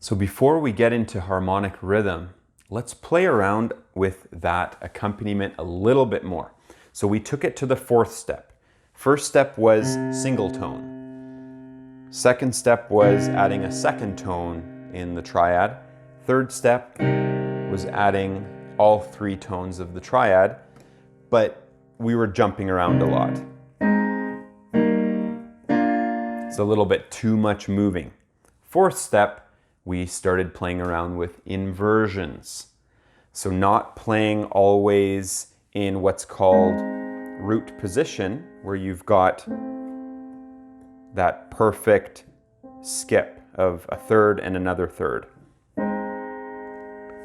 So before we get into harmonic rhythm, let's play around with that accompaniment a little bit more. So we took it to the fourth step. First step was single tone. Second step was adding a second tone in the triad. Third step was adding all three tones of the triad, but we were jumping around a lot. It's a little bit too much moving. Fourth step, we started playing around with inversions. So not playing always in what's called root position, where you've got that perfect skip of a third and another third.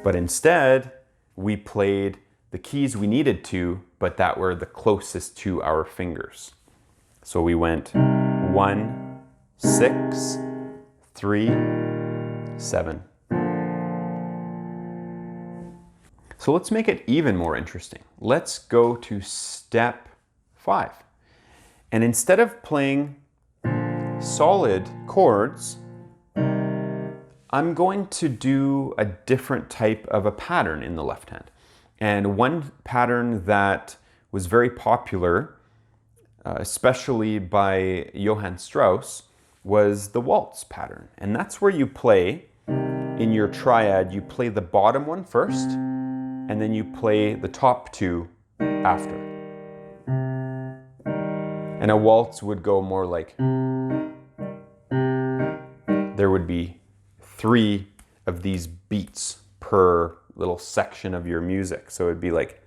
But instead, we played the keys we needed to, but that were the closest to our fingers. So we went 1, 6, 3, 7. So let's make it even more interesting. Let's go to step 5. And instead of playing solid chords, I'm going to do a different type of a pattern in the left hand. And one pattern that was very popular, especially by Johann Strauss, was the Waltz Pattern. And that's where you play, in your triad, you play the bottom one first, and then you play the top two after. And a waltz would go more like, there would be 3 of these beats per little section of your music. So it'd be like,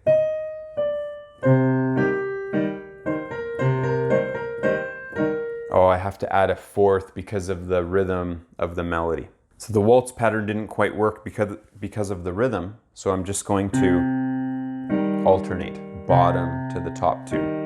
oh, I have to add a fourth because of the rhythm of the melody. So the waltz pattern didn't quite work because of the rhythm. So I'm just going to alternate bottom to the top 2.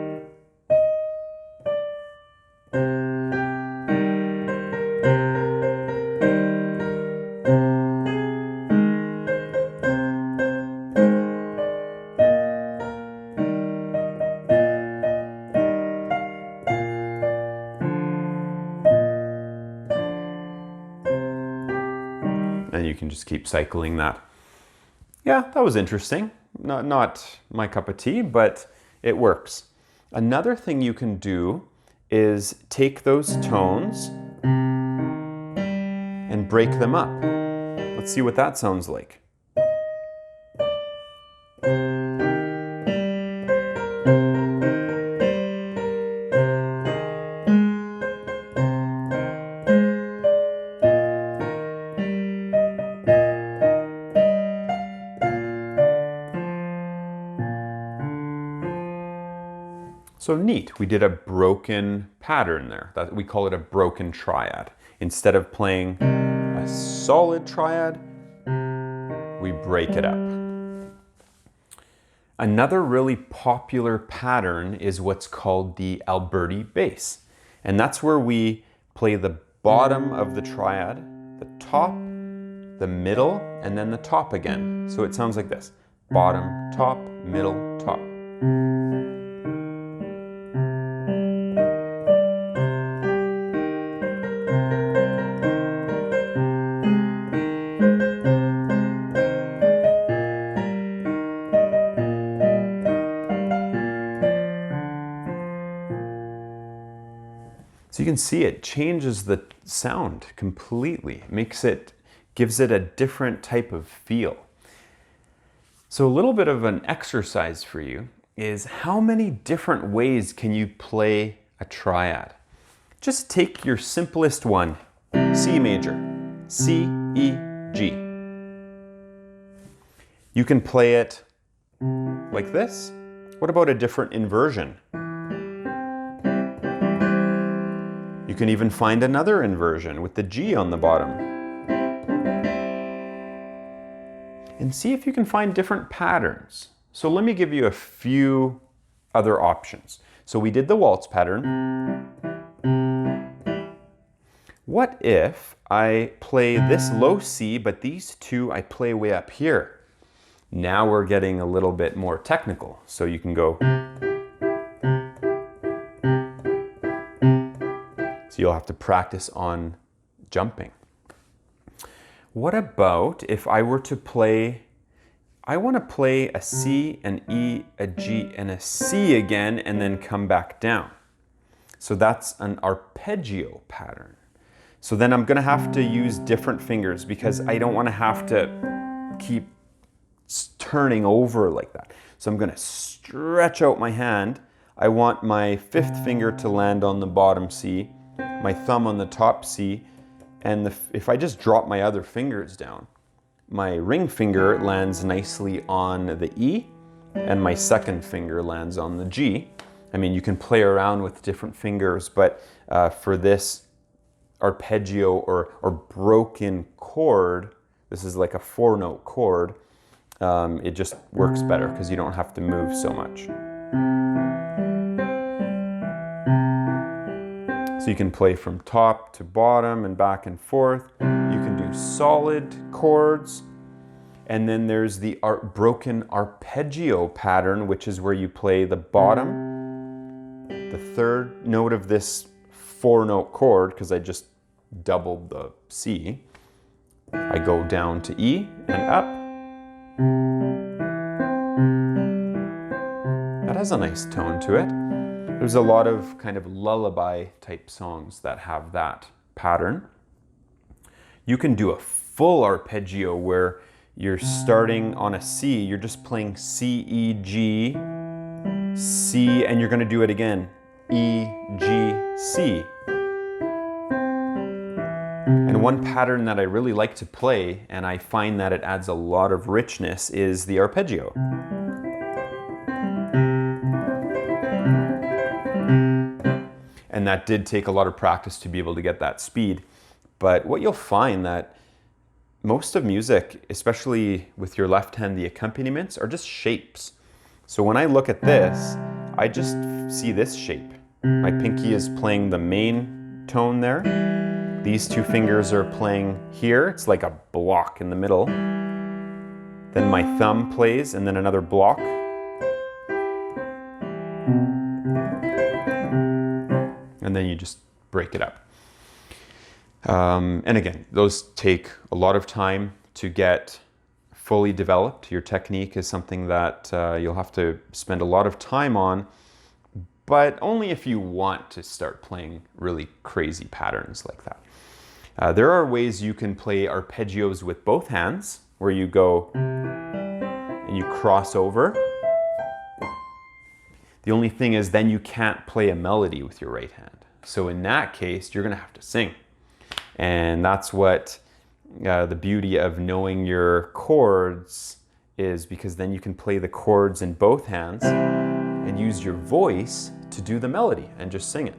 And you can just keep cycling that. Yeah, that was interesting. Not my cup of tea, but it works. Another thing you can do is take those tones and break them up. Let's see what that sounds like. So neat, we did a broken pattern there. We call it a broken triad. Instead of playing a solid triad, we break it up. Another really popular pattern is what's called the Alberti Base. And that's where we play the bottom of the triad, the top, the middle, and then the top again. So it sounds like this: bottom, top, middle, top. So you can see it changes the sound completely. Gives it a different type of feel. So a little bit of an exercise for you is, how many different ways can you play a triad? Just take your simplest one, C major, C, E, G. You can play it like this. What about a different inversion? You can even find another inversion with the G on the bottom. And see if you can find different patterns. So let me give you a few other options. So we did the waltz pattern. What if I play this low C, but these two I play way up here? Now we're getting a little bit more technical. So you can go. So you'll have to practice on jumping. What about if I were to play, I want to play a C, an E, a G, and a C again, and then come back down. So that's an arpeggio pattern. So then I'm going to have to use different fingers because I don't want to have to keep turning over like that. So I'm going to stretch out my hand. I want my fifth finger to land on the bottom C, my thumb on the top C, and if I just drop my other fingers down, my ring finger lands nicely on the E, and my second finger lands on the G. I mean, you can play around with different fingers, but for this arpeggio or broken chord, this is like a 4-note chord, it just works better because you don't have to move so much. So you can play from top to bottom and back and forth. You can do solid chords. And then there's the broken arpeggio pattern, which is where you play the bottom, the third note of this 4-note chord, because I just doubled the C. I go down to E and up. That has a nice tone to it. There's a lot of kind of lullaby type songs that have that pattern. You can do a full arpeggio where you're starting on a C, you're just playing C, E, G, C, and you're going to do it again, E, G, C. And one pattern that I really like to play, and I find that it adds a lot of richness, is the arpeggio. And that did take a lot of practice to be able to get that speed. But what you'll find that most of music, especially with your left hand, the accompaniments are just shapes. So when I look at this, I just see this shape. My pinky is playing the main tone there. These two fingers are playing here. It's like a block in the middle. Then my thumb plays and then another block. And then you just break it up. And again, those take a lot of time to get fully developed. Your technique is something that you'll have to spend a lot of time on, but only if you want to start playing really crazy patterns like that. There are ways you can play arpeggios with both hands, where you go and you cross over. The only thing is then you can't play a melody with your right hand. So in that case, you're going to have to sing. And that's what the beauty of knowing your chords is, because then you can play the chords in both hands and use your voice to do the melody and just sing it.